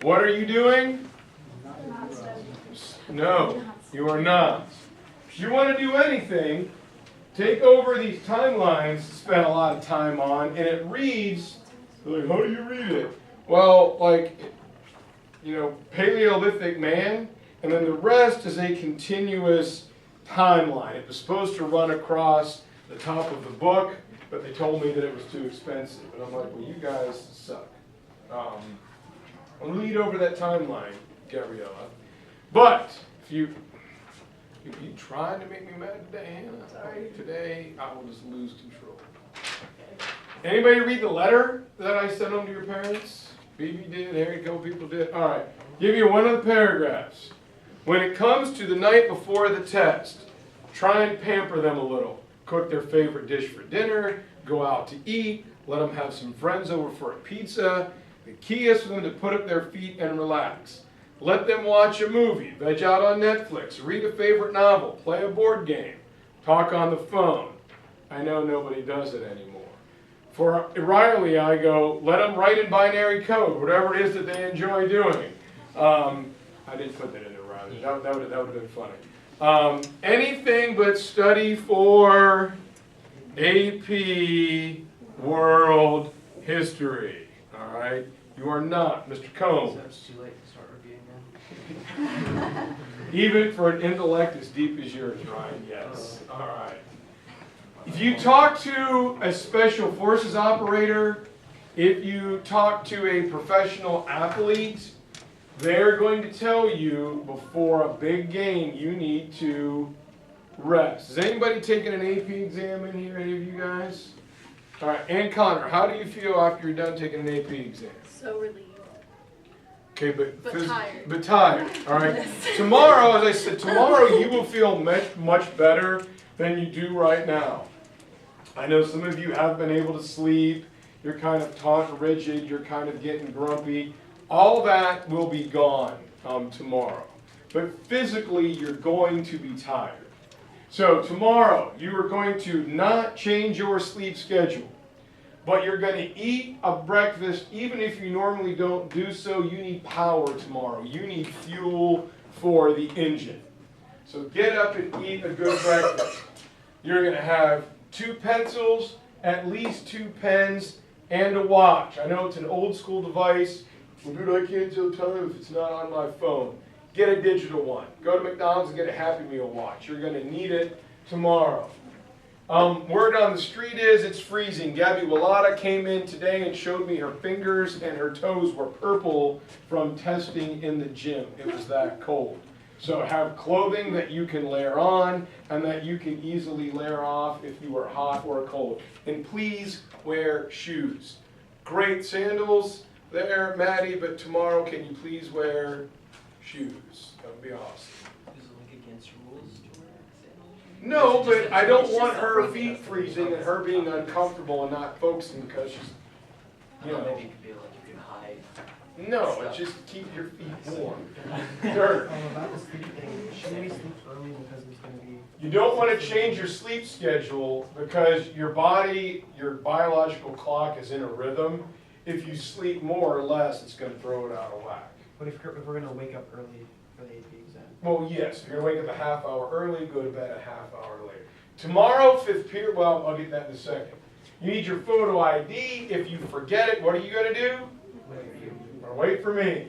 What are you doing? No, you are not. If you want to do anything, take over these timelines, spend a lot of time on, and it reads, like, how do you read it? Well, like, you know, Paleolithic man, and then the rest is a continuous timeline. It was supposed to run across the top of the book, but they told me that it was too expensive. And I'm like, well, you guys suck. I'll read over that timeline, Gabriella. But if you trying to make me mad today, Hannah, sorry. Today I will just lose control. Anybody read the letter that I sent home to your parents? Phoebe did, Harry, a couple people did. All right, give you one of the paragraphs. When it comes to the night before the test, try and pamper them a little. Cook their favorite dish for dinner, go out to eat, let them have some friends over for a pizza. The key is for them to put up their feet and relax. Let them watch a movie, veg out on Netflix, read a favorite novel, play a board game, talk on the phone. I know nobody does it anymore. For Riley, I go, let them write in binary code, whatever it is that they enjoy doing. I didn't put that in there, Riley. That would have been funny. Anything but study for AP World History. All right? You are not, Mr. Combs. So it's too late to start reviewing now? Even for an intellect as deep as yours, Ryan, yes. All right. If you talk to a special forces operator, if you talk to a professional athlete, they're going to tell you before a big game you need to rest. Has anybody taken an AP exam in here, any of you guys? All right, and Connor, how do you feel after you're done taking an AP exam? So relieved. Okay, But tired. But tired, all right. Tomorrow, as I said, tomorrow you will feel much better than you do right now. I know some of you have been able to sleep. You're kind of taut and rigid. You're kind of getting grumpy. All that will be gone tomorrow. But physically, you're going to be tired. So tomorrow, you are going to not change your sleep schedule. But you're going to eat a breakfast. Even if you normally don't do so, you need power tomorrow. You need fuel for the engine. So get up and eat a good breakfast. You're going to have 2 pencils, at least 2 pens, and a watch. I know it's an old school device. Well, dude, I can't tell time if it's not on my phone. Get a digital one. Go to McDonald's and get a Happy Meal watch. You're going to need it tomorrow. Word on the street is it's freezing. Gabby Willata came in today and showed me her fingers and her toes were purple from testing in the gym. It was that cold. So have clothing that you can layer on and that you can easily layer off if you are hot or cold. And please wear shoes. Great sandals there, Maddie, but tomorrow can you please wear shoes? That would be awesome. Is it like against rules to wear sandals? No, but I don't want her feet freezing and her being uncomfortable and not focusing because she's, you know. Maybe it could be like you can hide. No, it's just keep your feet warm. Dirt. About the sleep thing, should we sleep early because it's going to be... You don't want to change your sleep schedule because your body, your biological clock is in a rhythm. If you sleep more or less, it's going to throw it out of whack. But if we're going to wake up early for the AP exam? Well, yes, if you're going to wake up a half hour early, go to bed a half hour later. Tomorrow, 5th period, well, I'll get that in a second. You need your photo ID. If you forget it, what are you going to do? Or wait for me.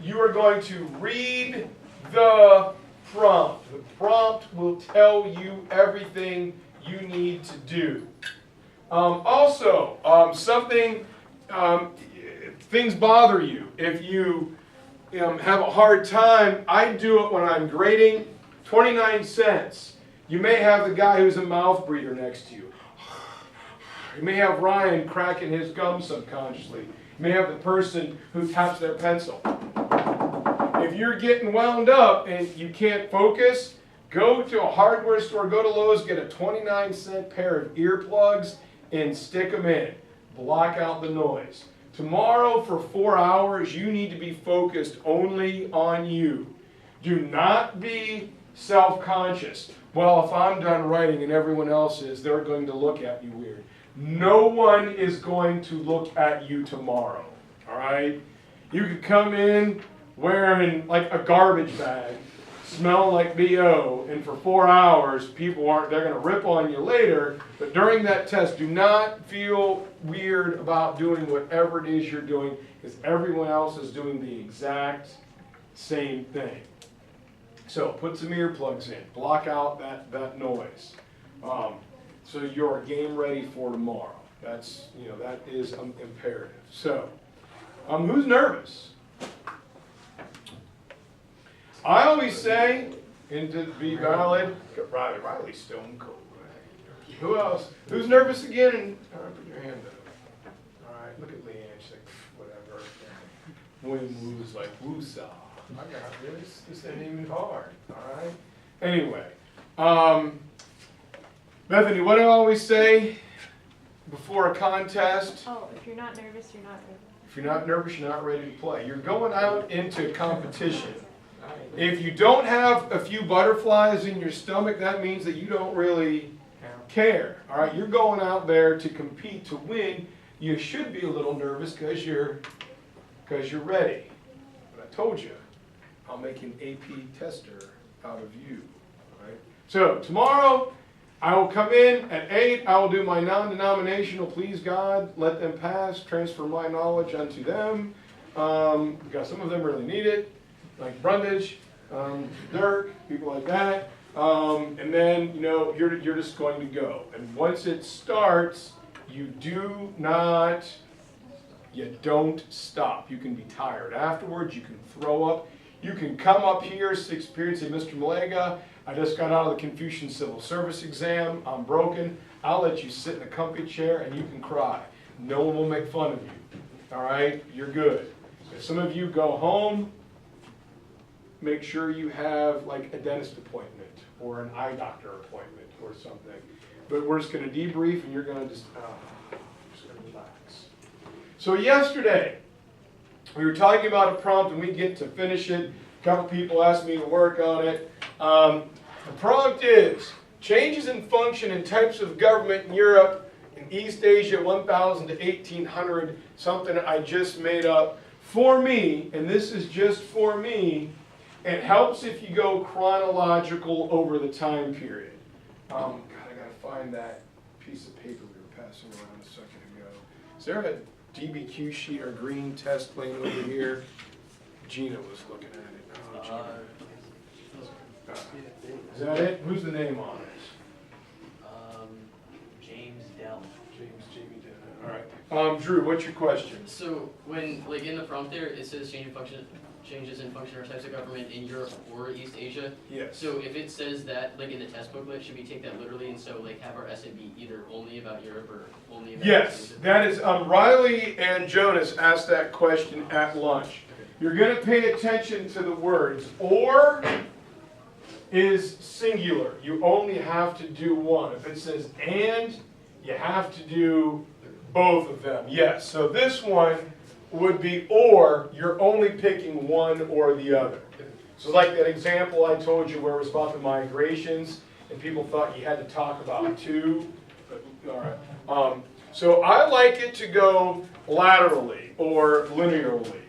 You are going to read the prompt. The prompt will tell you everything you need to do. Also, things bother you. If you have a hard time, I do it when I'm grading. 29 cents. You may have the guy who's a mouth breather next to you. You may have Ryan cracking his gum subconsciously. You may have the person who taps their pencil. If you're getting wound up and you can't focus, go to a hardware store, go to Lowe's, get a 29-cent pair of earplugs and stick them in. Block out the noise. Tomorrow for 4 hours, you need to be focused only on you. Do not be self-conscious. Well, if I'm done writing and everyone else is, they're going to look at you weird. No one is going to look at you tomorrow, all right? You could come in wearing like a garbage bag, smelling like BO, and for 4 hours, people they're going to rip on you later, but during that test, do not feel weird about doing whatever it is you're doing, because everyone else is doing the exact same thing. So put some earplugs in, block out that noise. So you're game ready for tomorrow. That's, that is imperative. So, who's nervous? I always say, and to be valid, Riley's stone cold. Right? Who else? Who's nervous again? And put your hand up. All right, look at Leanne. She's like, whatever. William Wu's like, woosah. I got this. This ain't even hard. All right. Anyway, Bethany, what do I always say before a contest? Oh, if you're not nervous, you're not ready. If you're not nervous, you're not ready to play. You're going out into competition. If you don't have a few butterflies in your stomach, that means that you don't really care. All right, you're going out there to compete, to win. You should be a little nervous because you're ready. But I told you, I'll make an AP tester out of you. All right. So tomorrow, I will come in at 8. I will do my non-denominational, please God, let them pass, transfer my knowledge unto them, because some of them really need it, like Brundage, Dirk, people like that. And then, you're just going to go. And once it starts, you don't stop. You can be tired afterwards. You can throw up. You can come up here 6th period, say, Mr. Melega, I just got out of the Confucian Civil Service exam. I'm broken. I'll let you sit in a comfy chair and you can cry. No one will make fun of you. All right? You're good. If some of you go home, make sure you have like a dentist appointment or an eye doctor appointment or something. But we're just going to debrief and you're going to just going to relax. So yesterday, we were talking about a prompt and we get to finish it. A couple people asked me to work on it. The prompt is, changes in function and types of government in Europe and East Asia 1000 to 1800, something I just made up for me, and this is just for me. It helps if you go chronological over the time period. God, I gotta find that piece of paper we were passing around a second ago. Is there a DBQ sheet or green test plane over here? Gina was looking at it. Oh, Gina. Is that it? Who's the name on it? James Dell. Jamie Dell. All right. Drew, what's your question? So when, like in the prompt there, it says changes in function or types of government in Europe or East Asia. Yes. So if it says that, like in the test booklet, should we take that literally and so like have our essay be either only about Europe or only about Yes, East Asia? that is, Riley and Jonas asked that question at lunch. You're going to pay attention to the words. Or is singular. You only have to do one. If it says and, you have to do both of them. Yes, so this one would be or, you're only picking one or the other. So like that example I told you where it was about the migrations, and people thought you had to talk about two. All right. So I like it to go laterally or linearly.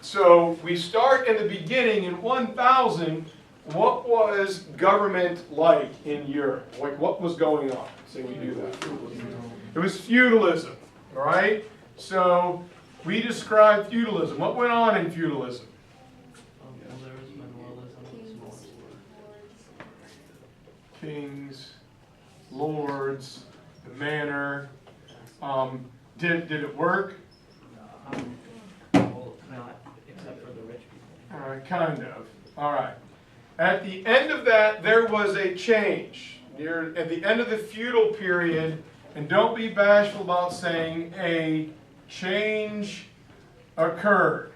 So we start in the beginning in 1000. What was government like in Europe? Like what was going on? Say we do that. It was feudalism, all right? So we describe feudalism. What went on in feudalism? Kings, lords, the manor. Did it work? Not, except for the rich people. All right, kind of. All right. At the end of that, there was a change. At the end of the feudal period, and don't be bashful about saying a change occurred.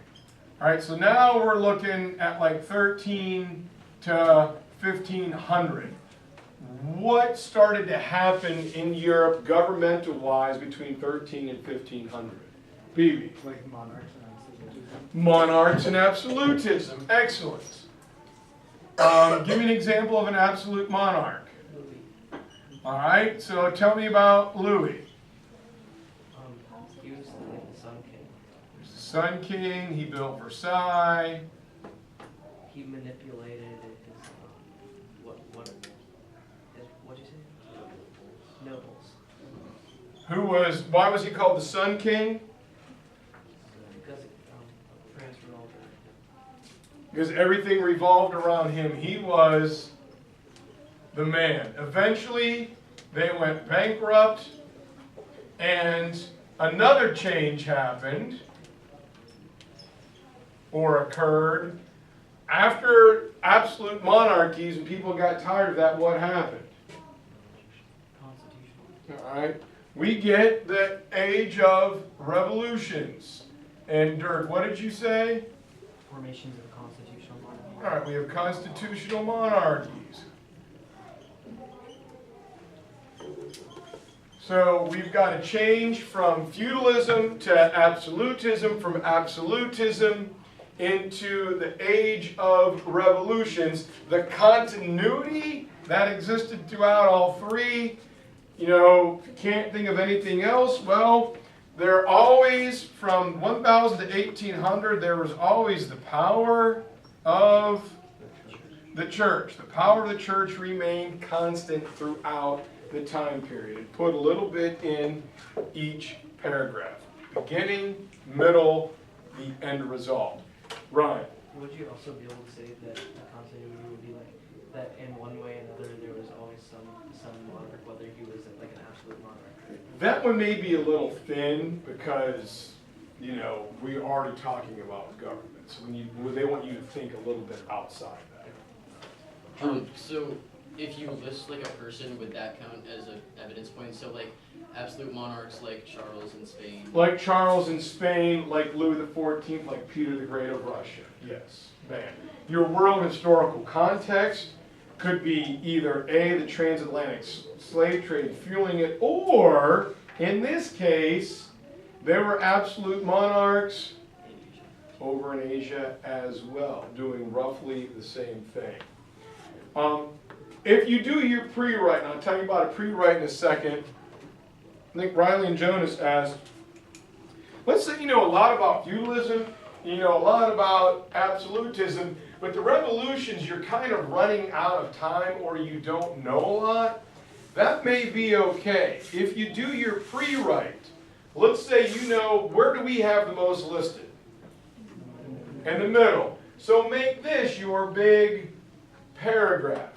All right, so now we're looking at like 13 to 1500. What started to happen in Europe governmental-wise between 13 and 1500? BB. Like monarchs and absolutism. Monarchs and absolutism. Excellent. Give me an example of an absolute monarch. Louis. All right, so tell me about Louis. He was the Sun King. There's the Sun King, he built Versailles. He manipulated his, what'd you say? Nobles. Why was he called the Sun King? Because France revolved around him. Because everything revolved around him. He was the man. Eventually, they went bankrupt, and another change happened, or occurred. After absolute monarchies and people got tired of that, what happened? Constitutional. All right. We get the age of revolutions. And Dirk, what did you say? Formations of a constitutional monarchy. All right, we have constitutional monarchies. So we've got a change from feudalism to absolutism, from absolutism into the age of revolutions. The continuity that existed throughout all three, you know, if you can't think of anything else, well, there always, from 1000 to 1800, there was always the power of the church. The power of the church remained constant throughout the time period. It put a little bit in each paragraph. Beginning, middle, the end result. Ryan. Would you also be able to say that the continuity would be like that in one way or another there was always some monarch, whether he was like an absolute monarch? That one may be a little thin because, you know, we're already talking about government. So they want you to think a little bit outside that. So if you list like a person, would that count as an evidence point? So like absolute monarchs like Charles in Spain. Like Charles in Spain, like Louis XIV, like Peter the Great of Russia. Yes, man. Your world historical context could be either A, the transatlantic slave trade fueling it, or, in this case, there were absolute monarchs over in Asia as well, doing roughly the same thing. If you do your pre-write, and I'll tell you about a pre-write in a second, I think Riley and Jonas asked, let's say you know a lot about feudalism, you know a lot about absolutism, but the revolutions you're kind of running out of time or you don't know a lot, that may be okay. If you do your pre-write, let's say you know where do we have the most listed? In the middle. So make this your big paragraph.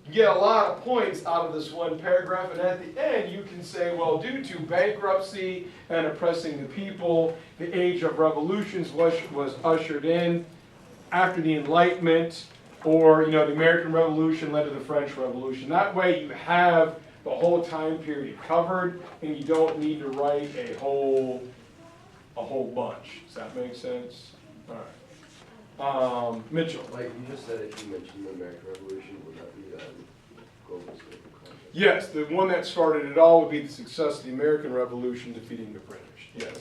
You get a lot of points out of this one paragraph, and at the end you can say, well, due to bankruptcy and oppressing the people, the age of revolutions was ushered in after the Enlightenment, or, you know, the American Revolution led to the French Revolution. That way you have the whole time period covered, and you don't need to write a whole bunch. Does that make sense? All right. Mitchell. Like you just said, if you mentioned the American Revolution, would that be global political context? Yes, the one that started it all would be the success of the American Revolution defeating the British. Yes.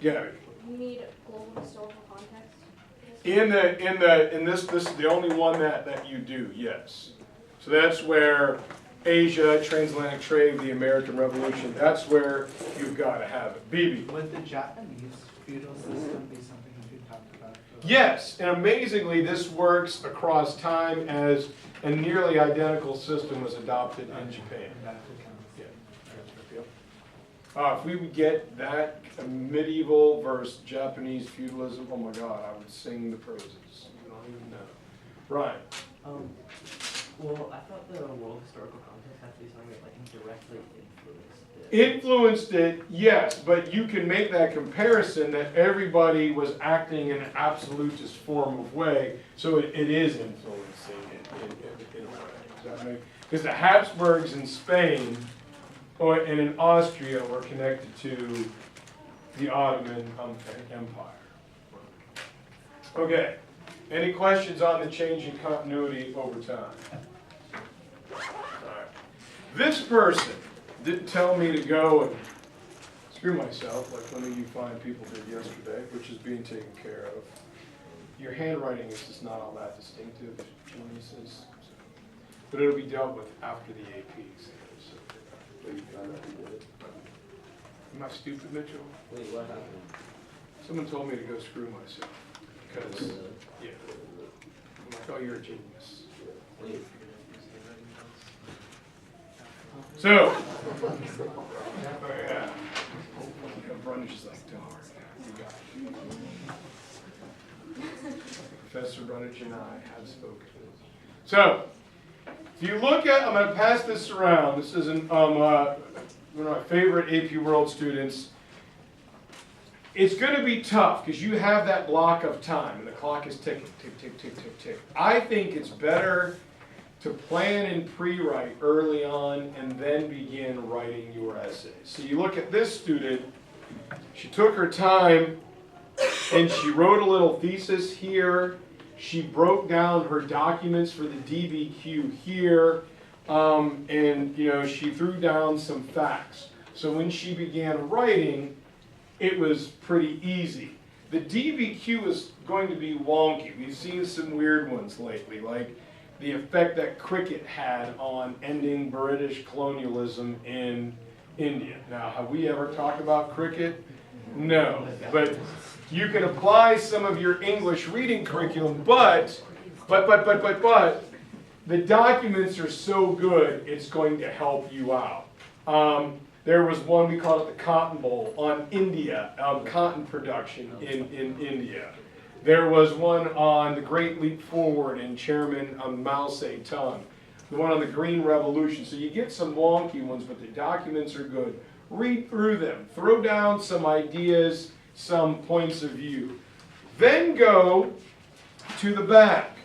Gabby. You need global historical context. In this is the only one that you do. Yes. So that's where Asia, transatlantic trade, the American Revolution. That's where you've got to have it. Bibi. Would the Japanese feudal system be something you could talk about? Yes, and amazingly, this works across time as a nearly identical system was adopted in Japan. If we would get that medieval versus Japanese feudalism, oh my God, I would sing the praises. You don't even know. Ryan. Well, I thought the world historical context had to be something that like directly influenced it. Influenced it, yes, but you can make that comparison that everybody was acting in an absolutist form of way, so it is influencing it in a way. Does that make? Because the Habsburgs in Spain and in Austria were connected to the Ottoman Empire. Okay, any questions on the changing continuity over time? All right. This person didn't tell me to go and screw myself like one of you fine people did yesterday, which is being taken care of. Your handwriting is just not all that distinctive, Jonas, but it'll be dealt with after the AP exam. So. But you found out you did it. Am I stupid, Mitchell? Wait, what happened? Someone told me to go screw myself because, yeah, I'm like, oh, you're a genius. So, oh yeah, Brundage is like, darn, you got it. Professor Brundage and I have spoken. So, if you look at, I'm going to pass this around. This is one of my favorite AP World students. It's going to be tough because you have that block of time and the clock is ticking, tick, tick, tick, tick, tick. I think it's better to plan and pre-write early on and then begin writing your essays. So you look at this student, she took her time and she wrote a little thesis here. She broke down her documents for the DBQ here, and she threw down some facts. So when she began writing, it was pretty easy. The DBQ is going to be wonky. We've seen some weird ones lately, like the effect that cricket had on ending British colonialism in India. Now, have we ever talked about cricket? No, but you can apply some of your English reading curriculum, but the documents are so good, it's going to help you out. There was one, we called it the Cotton Bowl, on India, cotton production in India. There was one on the Great Leap Forward and Chairman Mao Zedong. The one on the Green Revolution. So you get some wonky ones, but the documents are good. Read through them. Throw down some ideas, some points of view. Then go to the back.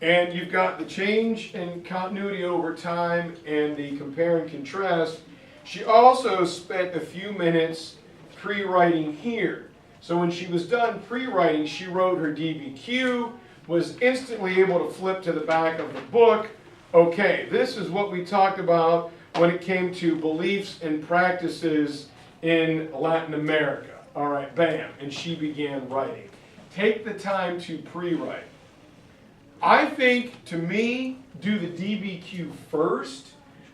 And you've got the change in continuity over time and the compare and contrast. She also spent a few minutes pre-writing here. So when she was done pre-writing, she wrote her DBQ, was instantly able to flip to the back of the book. Okay, this is what we talked about when it came to beliefs and practices in Latin America. All right, bam, and she began writing. Take the time to pre-write. I think, to me, do the DBQ first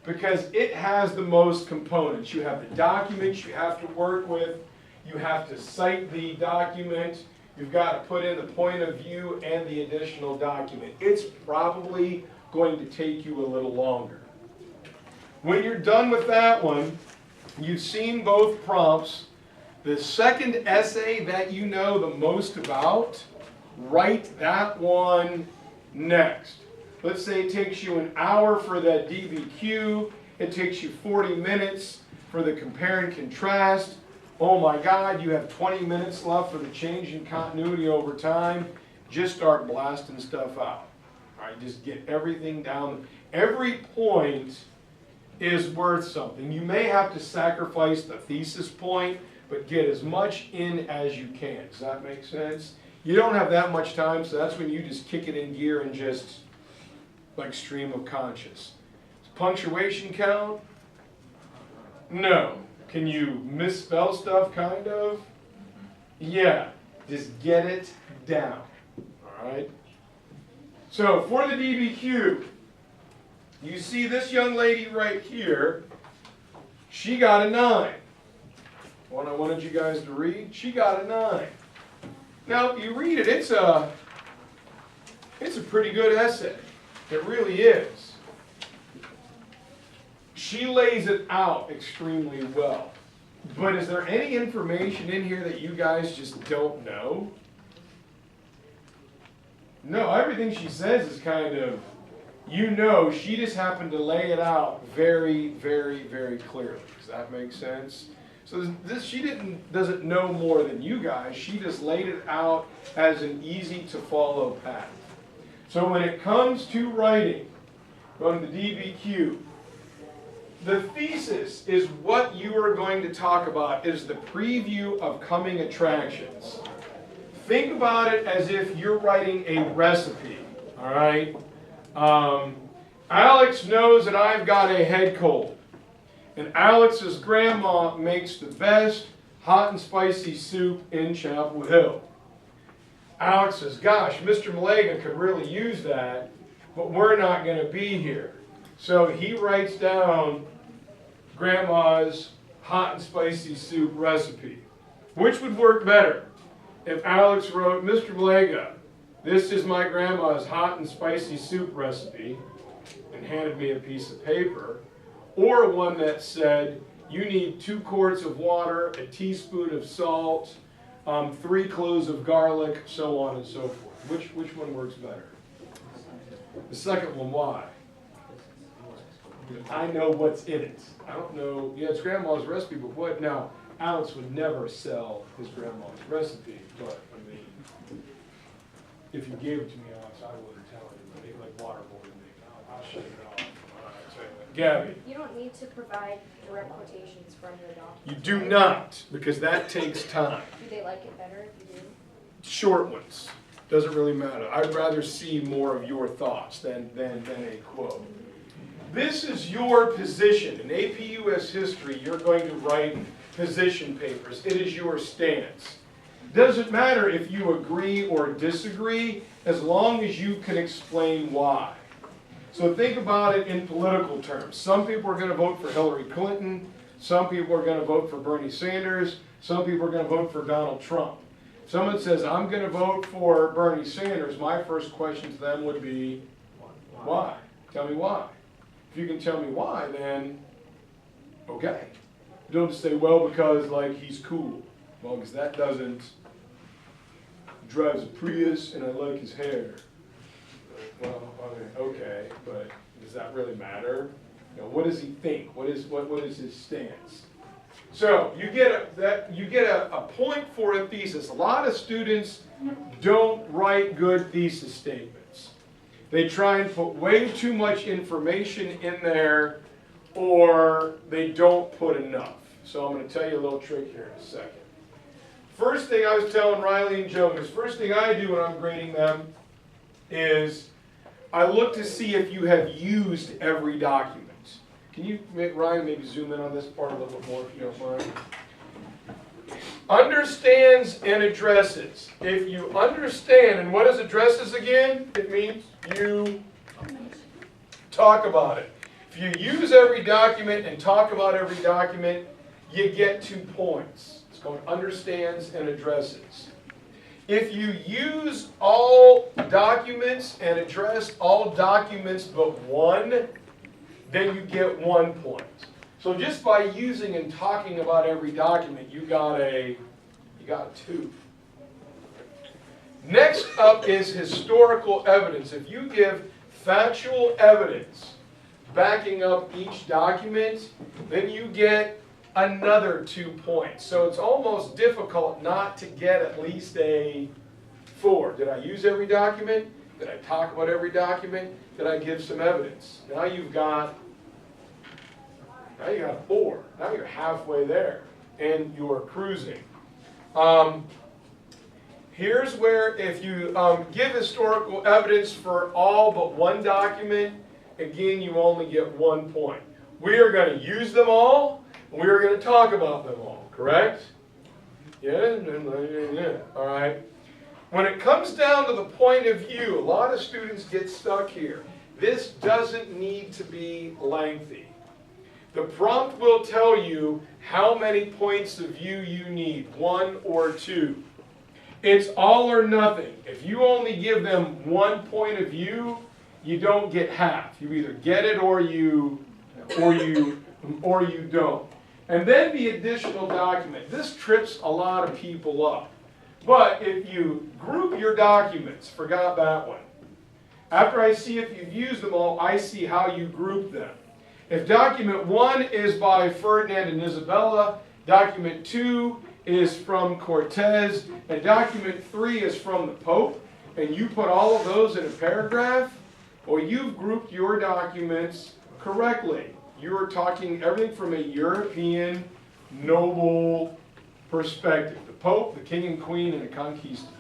because it has the most components. You have the documents you have to work with. You have to cite the document. You've got to put in the point of view and the additional document. It's probably going to take you a little longer. When you're done with that one, you've seen both prompts. The second essay that you know the most about, write that one next. Let's say it takes you an hour for that DBQ. It takes you 40 minutes for the compare and contrast. Oh my God, you have 20 minutes left for the change in continuity over time. Just start blasting stuff out. All right, just get everything down. Every point is worth something. You may have to sacrifice the thesis point, but get as much in as you can. Does that make sense? You don't have that much time, so that's when you just kick it in gear and just like stream of conscious. Punctuation count? No. Can you misspell stuff, kind of? Yeah. Just get it down. All right? So, for the DBQ, you see this young lady right here. She got a 9. What I wanted you guys to read, she got a 9. Now, if you read it, it's a pretty good essay. It really is. She lays it out extremely well. But is there any information in here that you guys just don't know? No, everything she says is kind of, she just happened to lay it out very, very, very clearly. Does that make sense? So she doesn't know more than you guys. She just laid it out as an easy to follow path. So when it comes to writing, going to the DBQ, the thesis is what you are going to talk about, is the preview of coming attractions. Think about it as if you're writing a recipe, all right? Alex knows that I've got a head cold. And Alex's grandma makes the best hot and spicy soup in Chapel Hill. Alex says, gosh, Mr. Melega could really use that, but we're not going to be here. So he writes down Grandma's hot and spicy soup recipe. Which would work better? If Alex wrote, Mr. Melega, this is my grandma's hot and spicy soup recipe, and handed me a piece of paper, or one that said, you need 2 quarts of water, a teaspoon of salt, 3 cloves of garlic, so on and so forth. Which one works better? The second one, why? I know what's in it. I don't know, yeah, it's grandma's recipe, but what? Now, Alex would never sell his grandma's recipe, but, I mean, if you gave it to me, Alex, I wouldn't tell anybody, like waterboarding me. I'll shut it off. All right, so anyway. Gabby. You don't need to provide direct quotations from your document. You do not, because that takes time. Do they like it better if you do? Short ones. Doesn't really matter. I'd rather see more of your thoughts than a quote. This is your position. In AP US History, you're going to write position papers. It is your stance. Doesn't matter if you agree or disagree, as long as you can explain why. So think about it in political terms. Some people are going to vote for Hillary Clinton. Some people are going to vote for Bernie Sanders. Some people are going to vote for Donald Trump. If someone says, I'm going to vote for Bernie Sanders, my first question to them would be, why? Tell me why. If you can tell me why, then okay. Don't just say, well, because like he's cool. Well, because that doesn't, drives a Prius and I like his hair. Well, okay, but does that really matter? You know, what does he think? What is his stance? So you get a point for a thesis. A lot of students don't write good thesis statements. They try and put way too much information in there, or they don't put enough. So I'm going to tell you a little trick here in a second. First thing I was telling Riley and Joe, because first thing I do when I'm grading them is I look to see if you have used every document. Can you, Ryan, maybe zoom in on this part a little bit more if you don't mind? Understands and addresses. If you understand, and what is addresses again? It means you talk about it. If you use every document and talk about every document, you get 2 points. It's called understands and addresses. If you use all documents and address all documents but one, then you get 1 point. So just by using and talking about every document, you got a 2. Next up is historical evidence. If you give factual evidence backing up each document, then you get another 2 points. So it's almost difficult not to get at least a 4. Did I use every document? Did I talk about every document? Did I give some evidence? Now you got 4. Now you're halfway there, and you're cruising. Here's where if you give historical evidence for all but one document, again, you only get 1 point. We are going to use them all. We are going to talk about them all, correct? Yeah? All right. When it comes down to the point of view, a lot of students get stuck here. This doesn't need to be lengthy. The prompt will tell you how many points of view you need, 1 or 2. It's all or nothing. If you only give them 1 point of view, you don't get half. You either get it or you don't. And then the additional document. This trips a lot of people up. But if you group your documents, forgot that one. After I see if you've used them all, I see how you group them. If document 1 is by Ferdinand and Isabella, document 2 is from Cortez, and document 3 is from the Pope, and you put all of those in a paragraph, well, you've grouped your documents correctly. You're talking everything from a European noble perspective. The Pope, the King and Queen, and a conquistador.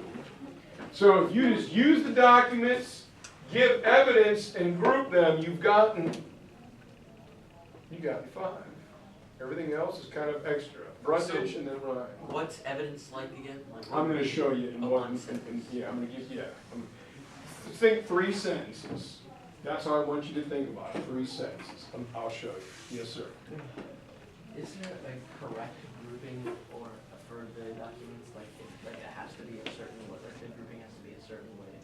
So if you just use the documents, give evidence, and group them, you got 5. Everything else is kind of extra. Frontage and then Ryan. What's evidence like again? I'm going to show you in one sentence. Yeah, I'm going to give you. Think 3 sentences. That's how I want you to think about it. 3 sentences. I'll show you. Yes, sir. Is there a correct grouping for for the documents? Like it has to be a certain way, like the grouping has to be a certain way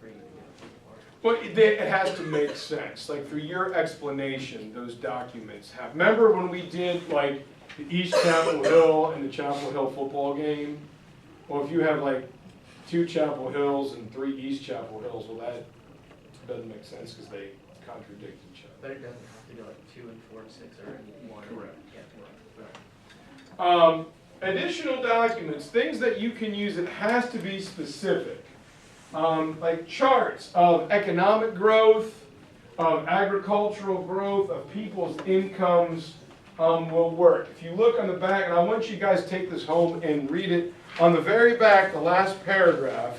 for you to get it. Well, it has to make sense. Like through your explanation, those documents have. Remember when we did like the East Chapel Hill and the Chapel Hill football game? Well, if you have like 2 Chapel Hills and 3 East Chapel Hills, well, that doesn't make sense because they contradict each other. But it doesn't have to be like 2 and 4 and 6 or any one. Correct. Yeah, correct. Additional documents, things that you can use, it has to be specific. Like charts of economic growth, of agricultural growth, of people's incomes will work. If you look on the back, and I want you guys to take this home and read it, on the very back, the last paragraph,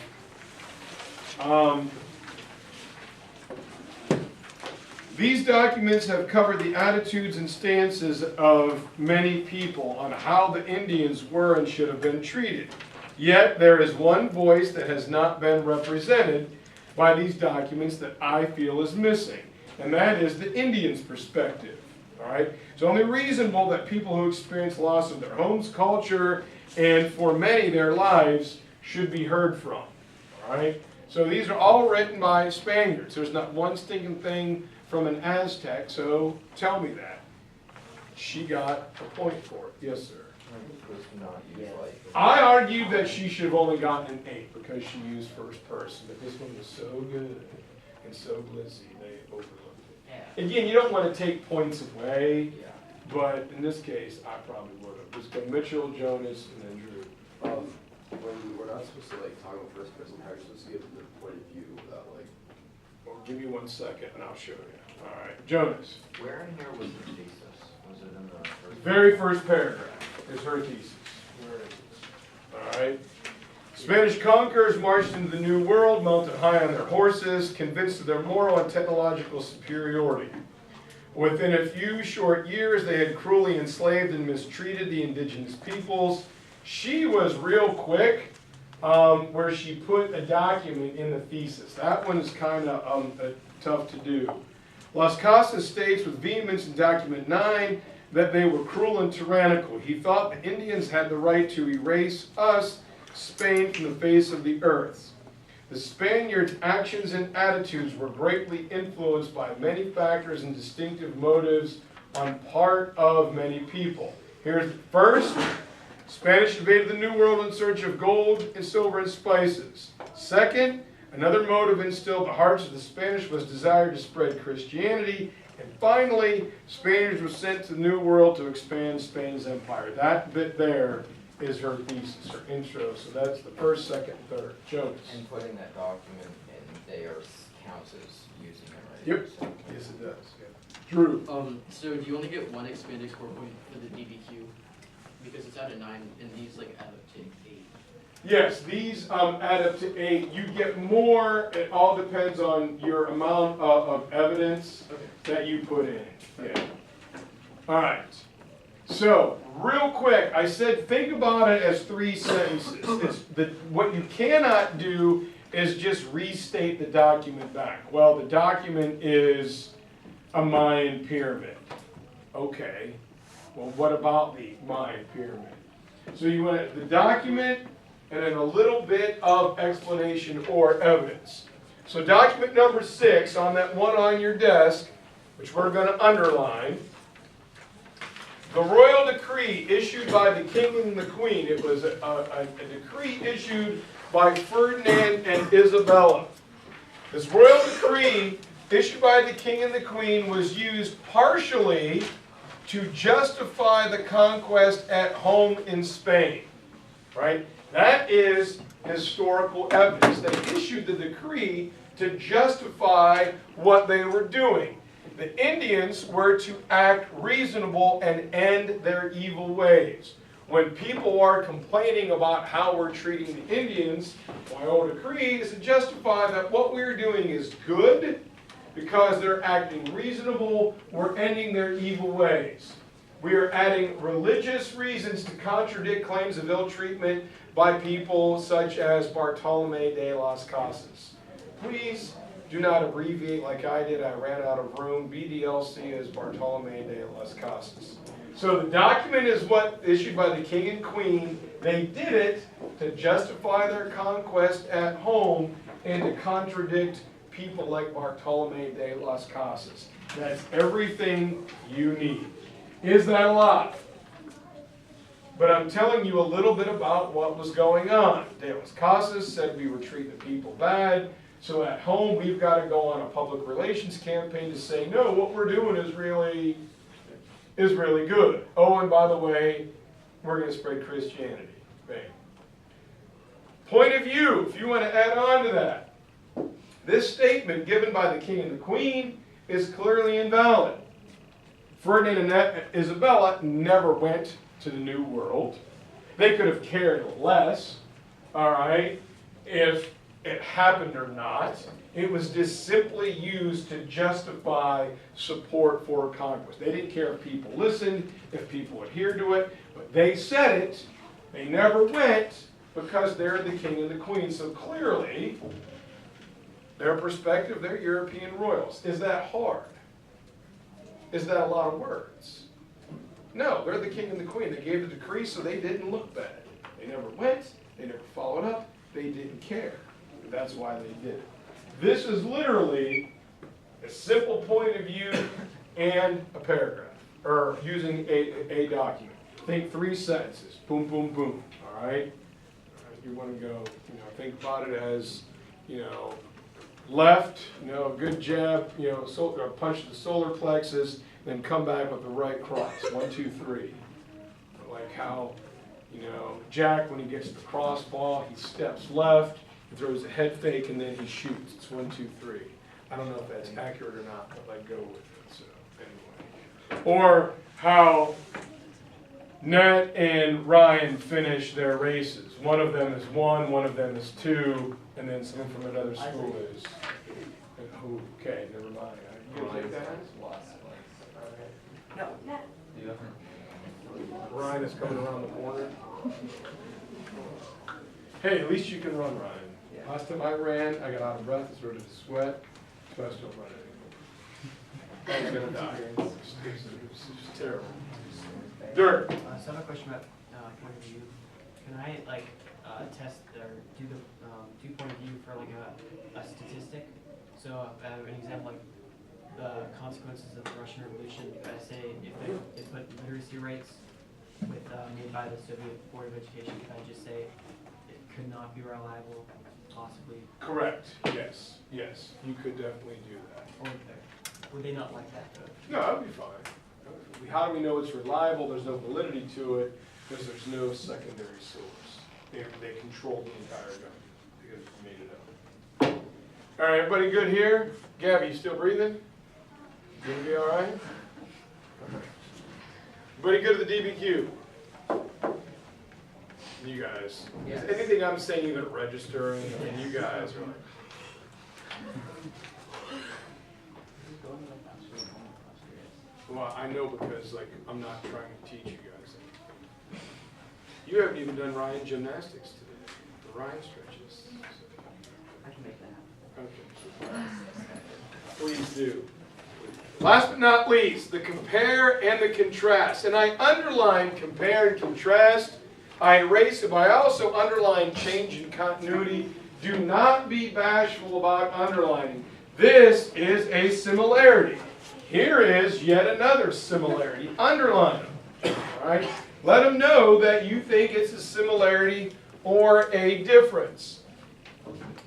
these documents have covered the attitudes and stances of many people on how the Indians were and should have been treated. Yet there is one voice that has not been represented by these documents that I feel is missing, and that is the Indian's perspective. All right? It's only reasonable that people who experience loss of their homes, culture, and for many their lives should be heard from. All right? So these are all written by Spaniards. There's not one stinking thing from an Aztec, so tell me that. She got a point for it. Yes, sir. I argued that she should have only gotten an 8 because she used first person, but this one was so good and so glitzy, they overlooked it. Yeah. Again, you don't want to take points away, but in this case, I probably would have. Let's go Mitchell, Jonas, and then Drew. When we're not supposed to like talk about first person, how are you supposed to give the point of view without like? Well, give me 1 second and I'll show you. All right, Jonas. Where in here was the thesis? Was it in the first? Very first paragraph is her thesis. All right. Spanish conquerors marched into the New World, mounted high on their horses, convinced of their moral and technological superiority. Within a few short years, they had cruelly enslaved and mistreated the indigenous peoples. She was real quick where she put a document in the thesis. That one is kind of tough to do. Las Casas states with vehemence in document 9 that they were cruel and tyrannical. He thought the Indians had the right to erase us, Spain, from the face of the earth. The Spaniards' actions and attitudes were greatly influenced by many factors and distinctive motives on part of many people. Here's the first. Spanish invaded the New World in search of gold and silver and spices. Second, another motive instilled in the hearts of the Spanish was desire to spread Christianity. And finally, Spaniards were sent to the New World to expand Spain's empire. That bit there is her thesis, her intro. So that's the first, second, third. Jonas. And putting that document in there counts as using it, right? Yep. So- Yes, it does. Yeah. Drew. So do you only get 1 expanded core point for the DBQ? Because it's out of 9, and these like add up to 8. Yes, these add up to 8. You get more. It all depends on your amount of evidence that you put in. Yeah. All right. So, real quick, I said think about it as 3 sentences. What you cannot do is just restate the document back. Well, the document is a Mayan pyramid. Okay. Well, what about the Mayan pyramid? So you want the document and then a little bit of explanation or evidence. So document number 6 on that one on your desk, which we're going to underline. The royal decree issued by the king and the queen. It was a decree issued by Ferdinand and Isabella. This royal decree issued by the king and the queen was used partially to justify the conquest at home in Spain. Right? That is historical evidence. They issued the decree to justify what they were doing. The Indians were to act reasonable and end their evil ways. When people are complaining about how we're treating the Indians, my old decree is to justify that what we're doing is good because they're acting reasonable, we're ending their evil ways. We are adding religious reasons to contradict claims of ill treatment by people such as Bartolomé de las Casas. Please do not abbreviate like I did. I ran out of room. BDLC is Bartolomé de las Casas. So the document is what issued by the king and queen. They did it to justify their conquest at home and to contradict people like Bartolome de las Casas. That's everything you need. Is that a lot? But I'm telling you a little bit about what was going on. De las Casas said we were treating the people bad. So at home, we've got to go on a public relations campaign to say, no, what we're doing is really good. Oh, and by the way, we're going to spread Christianity. Bang. Point of view, if you want to add on to that. This statement given by the king and the queen is clearly invalid. Ferdinand and Isabella never went to the New World. They could have cared less, all right, if it happened or not. It was just simply used to justify support for conquest. They didn't care if people listened, if people adhered to it, but they said it. They never went because they're the king and the queen. So clearly, their perspective, they're European royals. Is that hard? Is that a lot of words? No, they're the king and the queen. They gave the decree, so they didn't look bad. They never went. They never followed up. They didn't care. That's why they did it. This is literally a simple point of view and a paragraph, or using a document. Think 3 sentences. Boom, boom, boom. All right? You want to go, think about it as, left, a good jab, punch the solar plexus, then come back with the right cross. 1, 2, 3. Like how, Jack, when he gets the cross ball, he steps left, he throws a head fake, and then he shoots. It's 1, 2, 3. I don't know if that's accurate or not, but I go with it. So anyway, or how Nat and Ryan finish their races. One of them is 1, one of them is 2, and then someone from another school is. Okay, never mind. You gonna take that? No. Ryan is coming around the corner. Hey, at least you can run, Ryan. Yeah. Last time I ran, I got out of breath, started to sweat, so I still run anymore. I was gonna die. It's terrible. Dirk. So I have a question about point of view. Can I test or do the point of view for a statistic? So an example, the consequences of the Russian Revolution. I say if they put literacy rates with made by the Soviet Board of Education, can I just say it could not be reliable, possibly? Correct. Yes. Yes. You could definitely do that. Or would they not like that though? No, that would be fine. How do we know it's reliable? There's no validity to it because there's no secondary source. They control the entire government because they made it up. All right, everybody good here? Gabby, you still breathing? You gonna be all right? Everybody good at the DBQ? You guys. Yes. Is anything I'm saying even registering? And you guys are like. Well, I know because I'm not trying to teach you guys anything. You haven't even done Ryan gymnastics today. The Ryan stretches. I can make that happen. Okay. Please do. Last but not least, the compare and the contrast. And I underline compare and contrast. I erase it, but I also underline change and continuity. Do not be bashful about underlining. This is a similarity. Here is yet another similarity. Underline them. All right? Let them know that you think it's a similarity or a difference.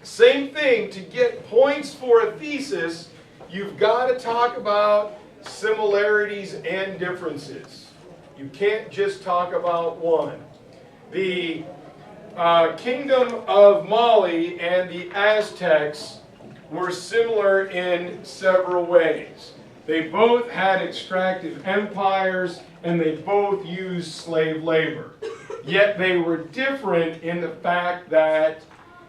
Same thing, to get points for a thesis, you've got to talk about similarities and differences. You can't just talk about one. The kingdom of Mali and the Aztecs were similar in several ways. They both had extractive empires and they both used slave labor. Yet they were different in the fact that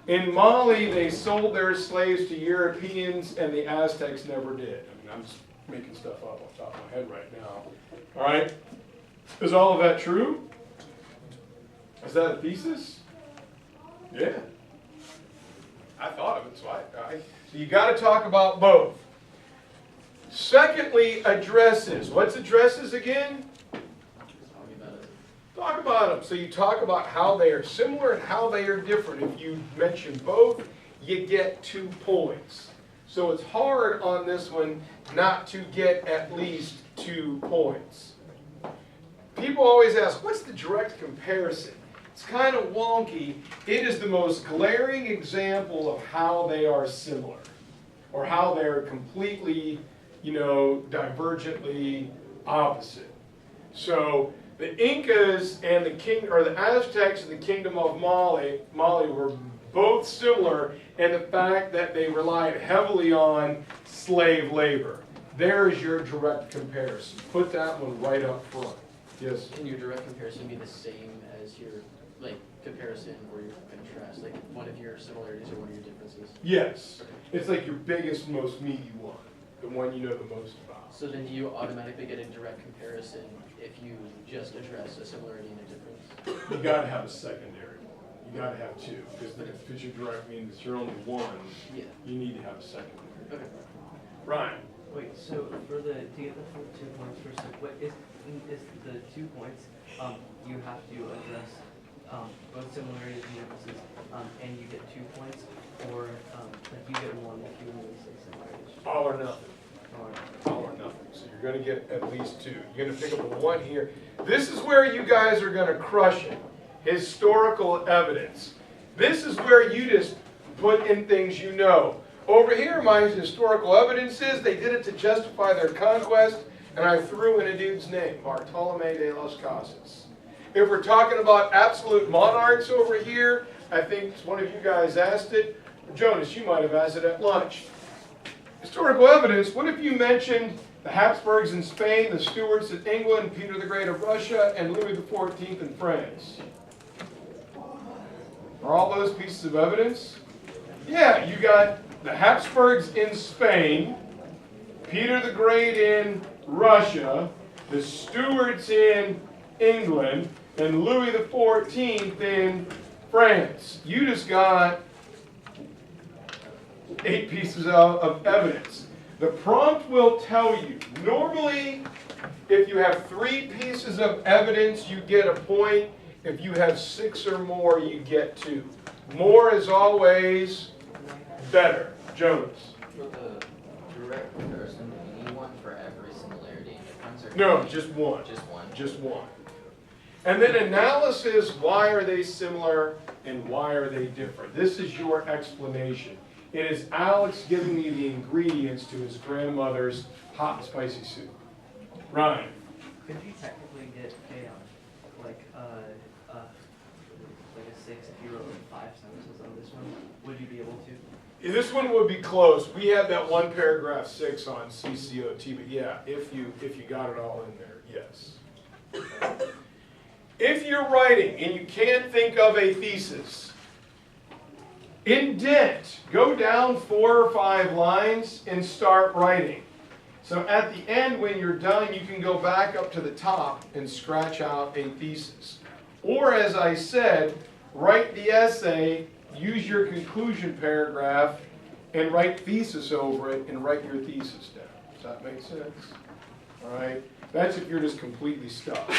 in Mali they sold their slaves to Europeans and the Aztecs never did. I mean, I'm just making stuff up off the top of my head right now. All right? Is all of that true? Is that a thesis? Yeah. I thought of it, so so you got to talk about both. Secondly, addresses. What's addresses again? Talk about them. So you talk about how they are similar and how they are different. If you mention both, you get 2 points. So it's hard on this one not to get at least 2 points. People always ask, what's the direct comparison? It's kind of wonky. It is the most glaring example of how they are similar, or how they're completely, divergently opposite. So the Incas and the Aztecs and the Kingdom of Mali were both similar in the fact that they relied heavily on slave labor. There is your direct comparison. Put that one right up front. Yes? Can your direct comparison be the same as your comparison or your contrast? Like one of your similarities or one of your differences? Yes. It's like your biggest, most meaty one. The one you know the most about. So then do you automatically get a direct comparison if you just address a similarity and a difference? You gotta have a secondary one. You gotta have 2. Because if your direct means you're only one, Yeah. you need to have a secondary. Okay. Ryan. Wait, so to get the full 2 points for what is the 2 points, you have to address both similarities and differences, and you get 2 points, or you get 1 if you only say similarities. All or nothing. All or nothing. So you're going to get at least 2. You're going to pick up a 1 here. This is where you guys are going to crush it. Historical evidence. This is where you just put in things you know. Over here, my historical evidence is they did it to justify their conquest, and I threw in a dude's name, Bartolome de las Casas. If we're talking about absolute monarchs over here, I think one of you guys asked it. Jonas, you might have asked it at lunch. Historical evidence, what if you mentioned the Habsburgs in Spain, the Stuarts in England, Peter the Great of Russia, and Louis XIV in France? Are all those pieces of evidence? Yeah, you got the Habsburgs in Spain, Peter the Great in Russia, the Stuarts in England, and Louis XIV in France. You just got 8 pieces of evidence. The prompt will tell you, normally, if you have 3 pieces of evidence, you get a point. If you have 6 or more, you get 2. More is always better. Jonas. For the direct comparison, do we need one for every similarity and difference? Or No, just one. Just one? Just one. And then analysis, why are they similar and why are they different? This is your explanation. It is Alex giving me the ingredients to his grandmother's hot and spicy soup. Ryan. Could you technically get a 6 if you wrote 5 sentences on this one? Would you be able to? This one would be close. We have that 1 paragraph 6 on CCOT, but yeah, if you got it all in there, yes. If you're writing and you can't think of a thesis, indent, go down 4 or 5 lines and start writing. So at the end, when you're done, you can go back up to the top and scratch out a thesis. Or as I said, write the essay, use your conclusion paragraph, and write thesis over it and write your thesis down. Does that make sense? All right? That's if you're just completely stuck.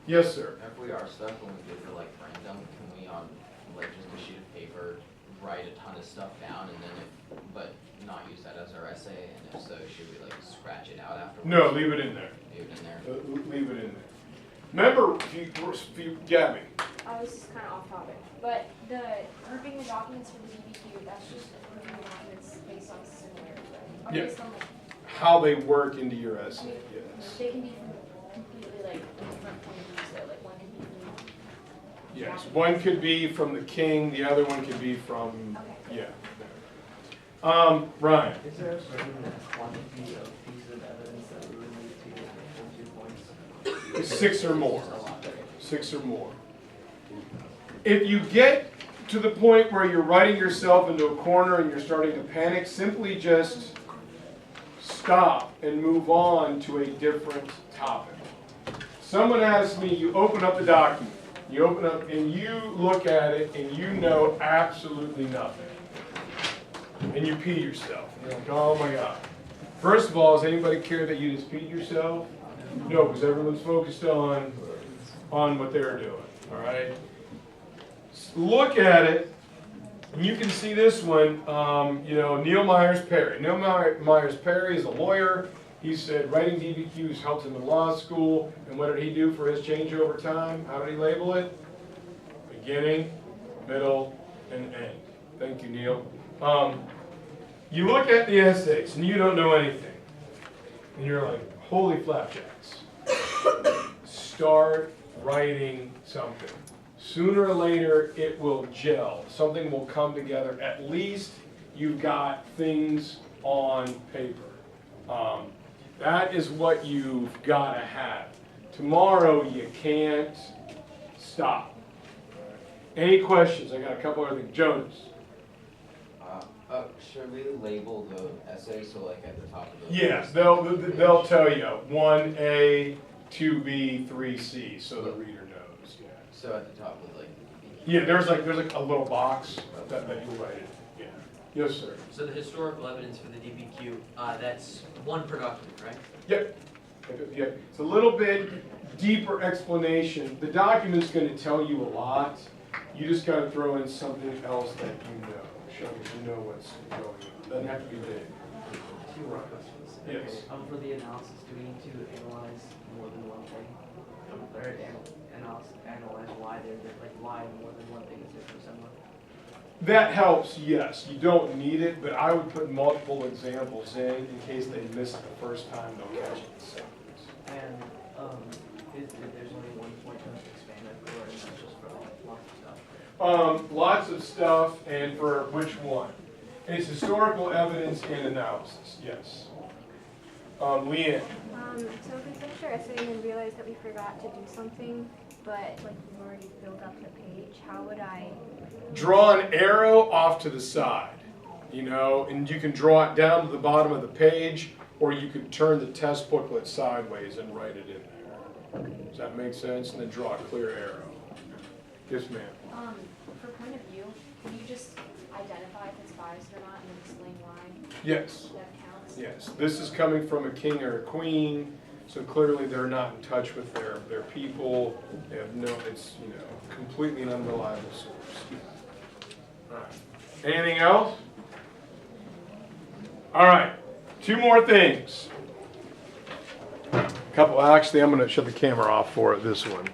Yes, sir. If we are stuck when we do for random, can we on just a sheet of paper write a ton of stuff down and then but not use that as our essay? And if so, should we scratch it out afterwards? No, leave it in there. Leave it in there. Leave it in there. Remember, Gabby. This is kind of off topic, but the grouping the documents for the DBQ, that's just grouping the documents based on similarity, right? Or Yeah. based on How they work into your essay, yes. they can be from completely different point of views though, one can be from. Yes, one could be from the king, the other one could be from, Okay. yeah. Ryan. Is there a certain quantity of pieces of evidence that we would need to get the full 2 points? 6 or more. Just a lot. 6 or more. If you get to the point where you're writing yourself into a corner and you're starting to panic, simply just stop and move on to a different topic. Someone asks me, you open up the document, you open up and you look at it and you know absolutely nothing. And you pee yourself. You're like, oh my God. First of all, does anybody care that you just peed yourself? No, because everyone's focused on on what they're doing, all right? Look at it, and you can see this one, you know, Neil Myers Perry. Neil Myers Perry is a lawyer. He said writing DBQs helped him in law school, and what did he do for his change over time? How did he label it? Beginning, middle, and end. Thank you, Neil. You look at the essays, and you don't know anything. And you're like, holy flapjacks. Start writing something. Sooner or later, it will gel. Something will come together. At least you've got things on paper. That is what you've got to have. Tomorrow, you can't stop. Any questions? I got a couple other things. Jonas. Should we label the essay so like at the top of the Yes, they'll tell you 1A, 2B, 3C, so the reader knows. Yeah. So at the top of like Yeah, there's like a little box that you write it. Yeah. Yes, sir. So the historical evidence for the DBQ, that's one production, right? Yep. Yep. It's a little bit deeper explanation. The document's going to tell you a lot. You just got to throw in something else that you know. Show me you know what's going on. Doesn't have to be big. Two more questions. Yes. For the analysis, do we need to analyze more than one thing? Or analyze why they're different, like why more than one thing is different somewhere? That helps, yes. You don't need it, but I would put multiple examples in case they miss it the first time, they'll catch it the second. And there's only one point to expand it for, and that's just for like lots of stuff. Lots of stuff, and for which one? It's historical evidence and analysis, yes. Leanne. So if we finish our essay and then realize that we forgot to do something, but like we've already filled up the page, how would I? Draw an arrow off to the side, you know, and you can draw it down to the bottom of the page, or you could turn the test booklet sideways and write it in there. Does that make sense? And then draw a clear arrow. Yes, ma'am. For point of view, can you just identify if it's biased or not and then explain why Yes. that counts? Yes. This is coming from a king or a queen, so clearly they're not in touch with their people. They have no, it's, you know, completely an unreliable source. All right. Anything else? All right. Two more things. Actually, I'm going to shut the camera off for this one.